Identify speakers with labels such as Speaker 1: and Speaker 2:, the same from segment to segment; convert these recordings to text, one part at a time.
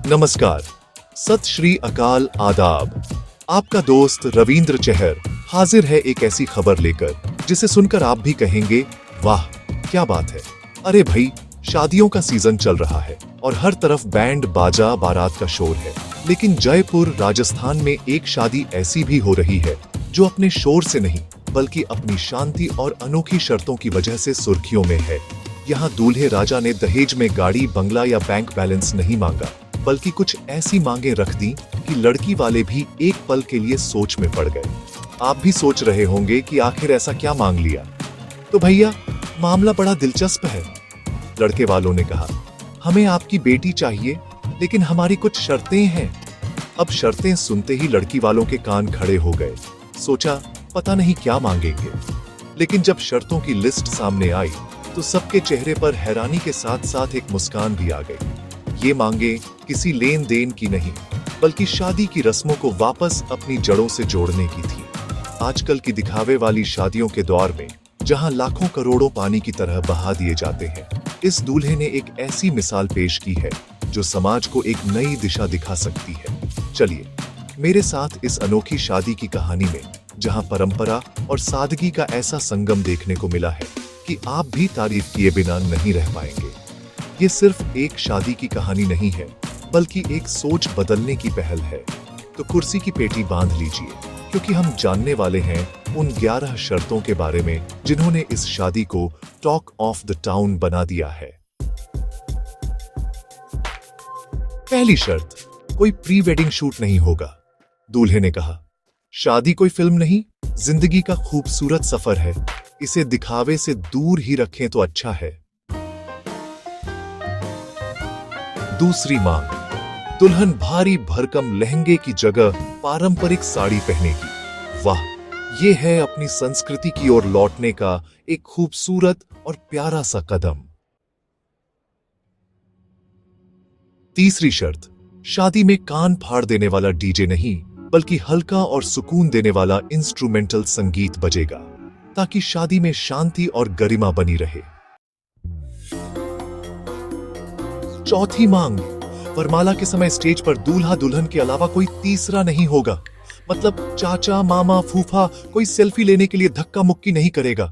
Speaker 1: नमस्कार, सत श्री अकाल, आदाब। आपका दोस्त रविंद्र चहर हाजिर है एक ऐसी खबर लेकर जिसे सुनकर आप भी कहेंगे, वाह क्या बात है। अरे भाई, शादियों का सीजन चल रहा है और हर तरफ बैंड बाजा बारात का शोर है। लेकिन जयपुर राजस्थान में एक शादी ऐसी भी हो रही है जो अपने शोर से नहीं बल्कि अपनी शांति और अनोखी शर्तों की वजह से सुर्खियों में है। यहाँ दूल्हे राजा ने दहेज में गाड़ी, बंगला या बैंक बैलेंस नहीं मांगा, बल्कि कुछ ऐसी मांगे रख दी कि लड़की वाले भी एक पल के लिए सोच में पड़ गए। आप भी सोच रहे होंगे कि आखिर ऐसा क्या मांग लिया। तो भैया, मामला बड़ा दिलचस्प है। लड़के वालों ने कहा, हमें आपकी बेटी चाहिए, लेकिन हमारी कुछ शर्तें हैं। अब शर्तें सुनते ही लड़की वालों के कान खड़े हो गए। सोचा पता नहीं क्या मांगेंगे, लेकिन जब शर्तों की लिस्ट सामने आई तो सबके चेहरे पर हैरानी के साथ साथ एक मुस्कान भी आ गई। ये मांगे किसी लेन देन की नहीं, बल्कि शादी की रस्मों को वापस अपनी जड़ों से जोड़ने की थी। आजकल की दिखावे वाली शादियों के दौर में जहां लाखों करोड़ों पानी की तरह बहा दिए जाते हैं, इस दूल्हे ने एक ऐसी मिसाल पेश की है जो समाज को एक नई दिशा दिखा सकती है। चलिए मेरे साथ इस अनोखी शादी की कहानी में, जहां परंपरा और सादगी का ऐसा संगम देखने को मिला है कि आप भी तारीफ किए बिना नहीं रह पाएंगे। ये सिर्फ एक शादी की कहानी नहीं है, बल्कि एक सोच बदलने की पहल है। तो कुर्सी की पेटी बांध लीजिए, क्योंकि हम जानने वाले हैं उन 11 शर्तों के बारे में जिन्होंने इस शादी को टॉक ऑफ द टाउन बना दिया है। पहली शर्त, कोई प्री वेडिंग शूट नहीं होगा। दूल्हे ने कहा, शादी कोई फिल्म नहीं, जिंदगी का खूबसूरत सफर है। इसे दिखावे से दूर ही रखें तो अच्छा है। दूसरी मांग, दुल्हन भारी भरकम लहंगे की जगह पारंपरिक साड़ी पहनेगी। वाह, ये है अपनी संस्कृति की ओर लौटने का एक खूबसूरत और प्यारा सा कदम। तीसरी शर्त, शादी में कान फाड़ देने वाला डीजे नहीं, बल्कि हल्का और सुकून देने वाला इंस्ट्रूमेंटल संगीत बजेगा, ताकि शादी में शांति और गरिमा बनी रहे। चौथी मांग, वरमाला के समय स्टेज पर दूल्हा दुल्हन के अलावा कोई तीसरा नहीं होगा। मतलब चाचा, मामा, फूफा कोई सेल्फी लेने के लिए धक्का मुक्की नहीं करेगा।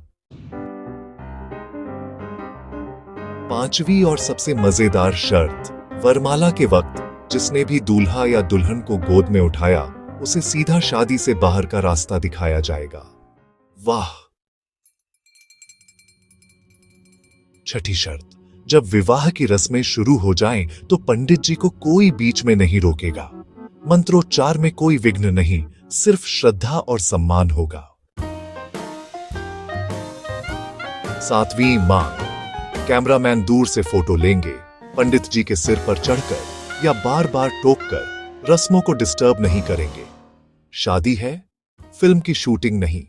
Speaker 1: पांचवी और सबसे मजेदार शर्त, वरमाला के वक्त जिसने भी दूल्हा या दुल्हन को गोद में उठाया, उसे सीधा शादी से बाहर का रास्ता दिखाया जाएगा। वाह। छठी शर्त, जब विवाह की रस्में शुरू हो जाएं, तो पंडित जी को कोई बीच में नहीं रोकेगा। मंत्रोच्चार में कोई विघ्न नहीं, सिर्फ श्रद्धा और सम्मान होगा। सातवीं मांग, कैमरामैन दूर से फोटो लेंगे, पंडित जी के सिर पर चढ़कर या बार बार टोककर रस्मों को डिस्टर्ब नहीं करेंगे। शादी है, फिल्म की शूटिंग नहीं।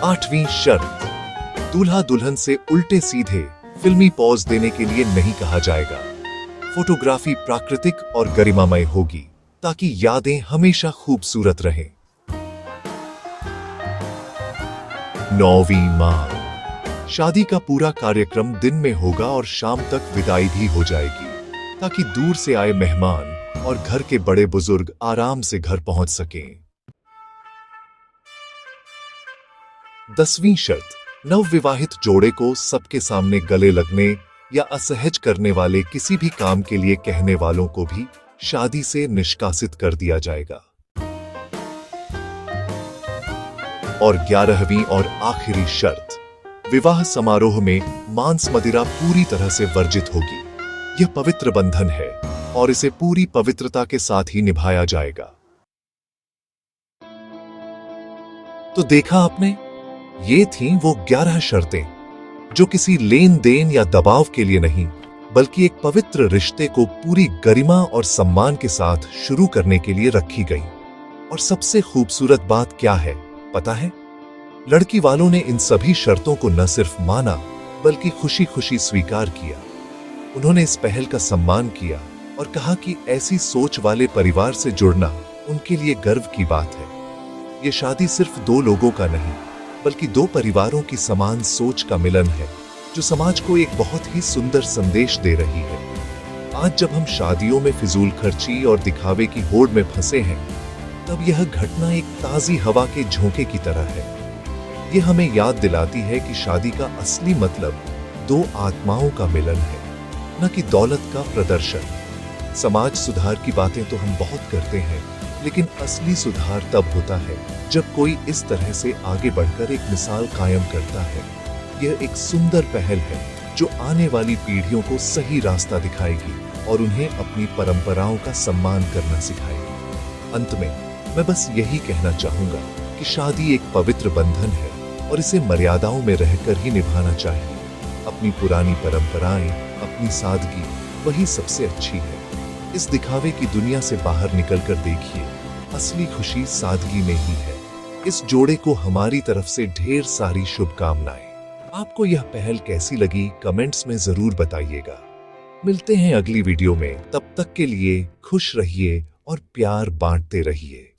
Speaker 1: आठवीं शर्त, दूल्हा दुल्हन से उल्टे सीधे फिल्मी पॉज देने के लिए नहीं कहा जाएगा। फोटोग्राफी प्राकृतिक और गरिमामय होगी, ताकि यादें हमेशा खूबसूरत रहें। नौवीं मांग, शादी का पूरा कार्यक्रम दिन में होगा और शाम तक विदाई भी हो जाएगी, ताकि दूर से आए मेहमान और घर के बड़े बुजुर्ग आराम से घर पहुंच सकें। 10वीं शर्त, नवविवाहित जोड़े को सबके सामने गले लगने या असहज करने वाले किसी भी काम के लिए कहने वालों को भी शादी से निष्कासित कर दिया जाएगा। और 11वीं और आखिरी शर्त, विवाह समारोह में मांस मदिरा पूरी तरह से वर्जित होगी। यह पवित्र बंधन है और इसे पूरी पवित्रता के साथ ही निभाया जाएगा। तो देखा आपने, ये थीं वो 11 शर्तें जो किसी लेन देन या दबाव के लिए नहीं, बल्कि एक पवित्र रिश्ते को पूरी गरिमा और सम्मान के साथ शुरू करने के लिए रखी गई। और सबसे खूबसूरत बात क्या है पता है? लड़की वालों ने इन सभी शर्तों को न सिर्फ माना, बल्कि खुशी खुशी स्वीकार किया। उन्होंने इस पहल का सम्मान किया और कहा कि ऐसी सोच वाले परिवार से जुड़ना उनके लिए गर्व की बात है। ये शादी सिर्फ दो लोगों का नहीं, बल्कि दो परिवारों की समान सोच का मिलन है, जो समाज को एक बहुत ही सुंदर संदेश दे रही है। आज जब हम शादियों में फिजूल खर्ची और दिखावे की होड़ में फंसे हैं, तब यह घटना एक ताजी हवा के झोंके की तरह है। यह हमें याद दिलाती है कि शादी का असली मतलब दो आत्माओं का मिलन है, न कि दौलत का प्रदर्शन। समाज सुधार की बातें तो हम बहुत करते हैं, लेकिन असली सुधार तब होता है जब कोई इस तरह से आगे बढ़कर एक मिसाल कायम करता है। यह एक सुंदर पहल है जो आने वाली पीढ़ियों को सही रास्ता दिखाएगी और उन्हें अपनी परंपराओं का सम्मान करना सिखाएगी। अंत में मैं बस यही कहना चाहूंगा कि शादी एक पवित्र बंधन है और इसे मर्यादाओं में रहकर ही निभाना चाहिए। अपनी पुरानी परंपराएं, अपनी सादगी, वही सबसे अच्छी है। इस दिखावे की दुनिया से बाहर निकलकर देखिए, असली खुशी सादगी में ही है। इस जोड़े को हमारी तरफ से ढेर सारी शुभकामनाएं। आपको यह पहल कैसी लगी कमेंट्स में जरूर बताइएगा। मिलते हैं अगली वीडियो में, तब तक के लिए खुश रहिए और प्यार बांटते रहिए।